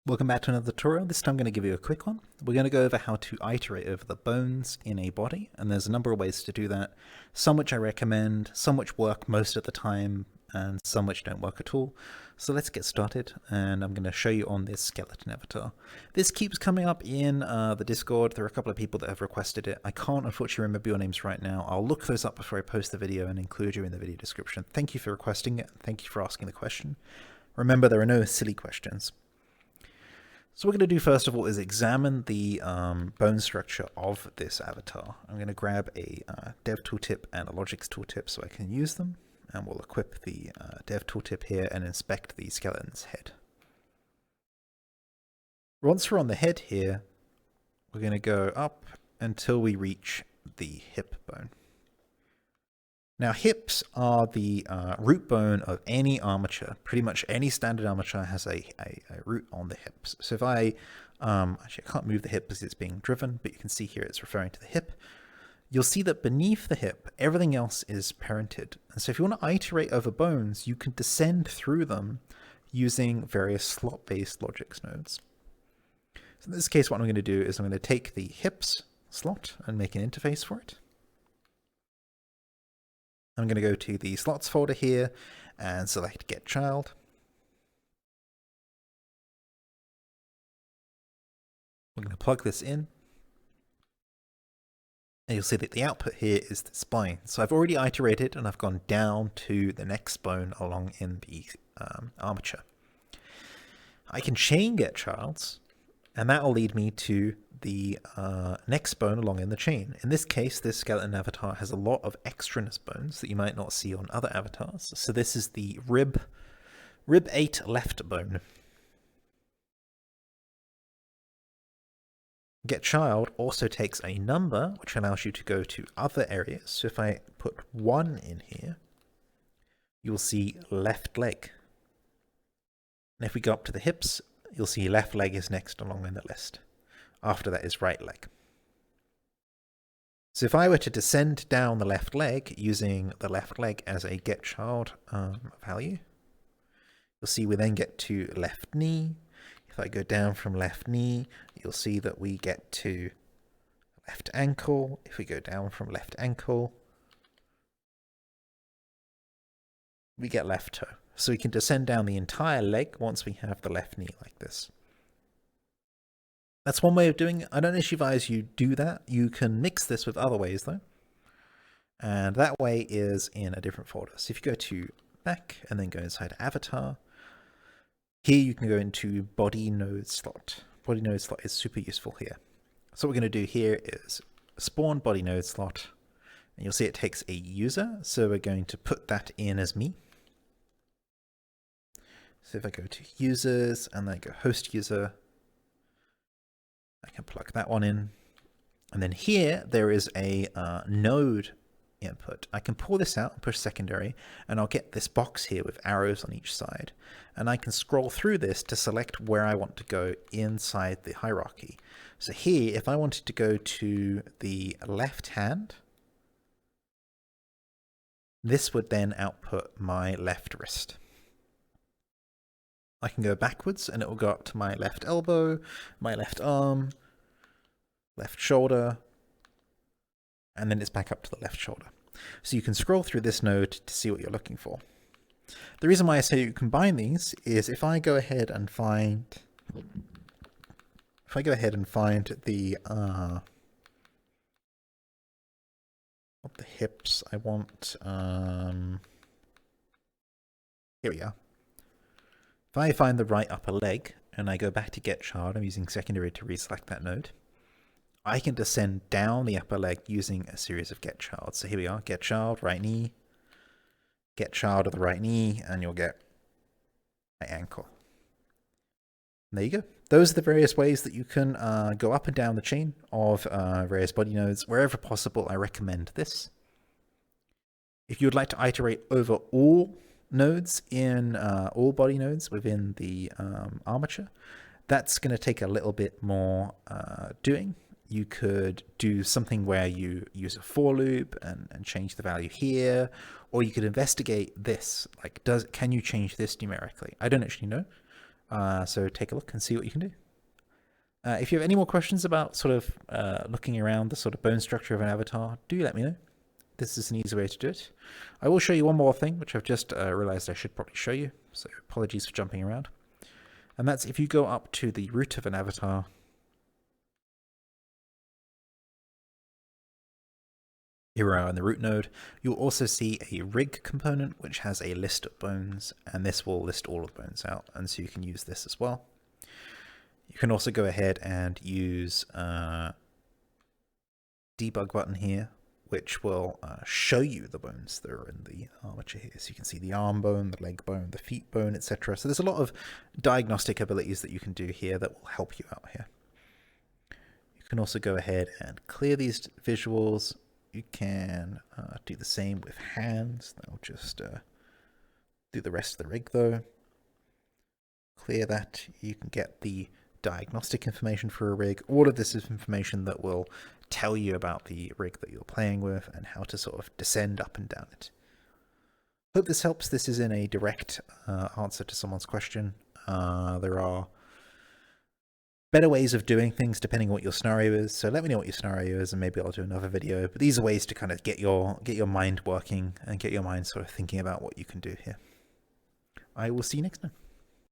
Welcome back to another tutorial. This time I'm going to give you a quick one. We're going to go over how to iterate over the bones in a body, and there's a number of ways to do that. Some which I recommend, some which work most of the time, and some which don't work at all. So let's get started, and I'm going to show you on this skeleton avatar. This keeps coming up in the Discord. There are a couple of people that have requested it. I can't unfortunately remember your names right now. I'll look those up before I post the video and include you in the video description. Thank you for requesting it. Thank you for asking the question. Remember, there are no silly questions. So what we're going to do first of all is examine the bone structure of this avatar. I'm going to grab a dev tooltip and a logics tooltip so I can use them, and we'll equip the dev tooltip here and inspect the skeleton's head. Once we're on the head here, we're going to go up until we reach the hip bone. Now, hips are the root bone of any armature. Pretty much any standard armature has a root on the hips. So if I, actually I can't move the hip because it's being driven, but you can see here it's referring to the hip. You'll see that beneath the hip, everything else is parented. And so if you want to iterate over bones, you can descend through them using various slot-based logics nodes. So in this case, what I'm going to do is I'm going to take the hips slot and make an interface for it. I'm going to go to the slots folder here and select get child. We're going to plug this in. And you'll see that the output here is the spine. So I've already iterated and I've gone down to the next bone along in the armature. I can chain get childs, and that will lead me to the next bone along in the chain. In this case, this skeleton avatar has a lot of extraneous bones that you might not see on other avatars. So this is the rib 8 left bone. Get child also takes a number, which allows you to go to other areas. So if I put 1 in here, you'll see left leg. And if we go up to the hips, you'll see left leg is next along in the list. After that is right leg. So if I were to descend down the left leg using the left leg as a get child value, you'll see we then get to left knee. If I go down from left knee, you'll see that we get to left ankle. If we go down from left ankle, we get left toe. So we can descend down the entire leg once we have the left knee like this. That's one way of doing it. I don't actually advise you do that. You can mix this with other ways though. And that way is in a different folder. So if you go to back and then go inside avatar, here you can go into body node slot. Body node slot is super useful here. So what we're going to do here is spawn body node slot, and you'll see it takes a user. So we're going to put that in as me. So if I go to users and then go host user, I can plug that one in. And then here there is a node input. I can pull this out and push secondary, and I'll get this box here with arrows on each side. And I can scroll through this to select where I want to go inside the hierarchy. So here, if I wanted to go to the left hand, this would then output my left wrist. I can go backwards and it will go up to my left elbow, my left arm, left shoulder, and then it's back up to the left shoulder. So you can scroll through this node to see what you're looking for. The reason why I say you combine these is if I go ahead and find the of the hips, I want here we are. If I find the right upper leg and I go back to get child, I'm using secondary to reselect that node. I can descend down the upper leg using a series of get child. So here we are, get child, right knee, get child of the right knee, and you'll get my ankle. And there you go. Those are the various ways that you can go up and down the chain of various body nodes. Wherever possible, I recommend this. If you would like to iterate over all nodes in all body nodes within the armature, that's going to take a little bit more doing. You could do something where you use a for loop and change the value here, or you could investigate this, like can you change this numerically? I don't actually know. So take a look and see what you can do. If you have any more questions about sort of looking around the sort of bone structure of an avatar, do let me know. This is an easy way to do it. I will show you one more thing, which I've just realized I should probably show you. So apologies for jumping around. And that's if you go up to the root of an avatar, here we are in the root node, you'll also see a rig component, which has a list of bones, and this will list all of the bones out. And so you can use this as well. You can also go ahead and use debug button here, which will show you the bones that are in the armature here. So you can see the arm bone, the leg bone, the feet bone, etc. So there's a lot of diagnostic abilities that you can do here that will help you out here. You can also go ahead and clear these visuals. You can do the same with hands. That'll just do the rest of the rig though. Clear that. You can get the diagnostic information for a rig. All of this is information that will tell you about the rig that you're playing with and how to sort of descend up and down it. Hope this helps. This is in a direct answer to someone's question. There are better ways of doing things depending on what your scenario is. So let me know what your scenario is and maybe I'll do another video. But these are ways to kind of get your mind working and get your mind sort of thinking about what you can do here. I will see you next time.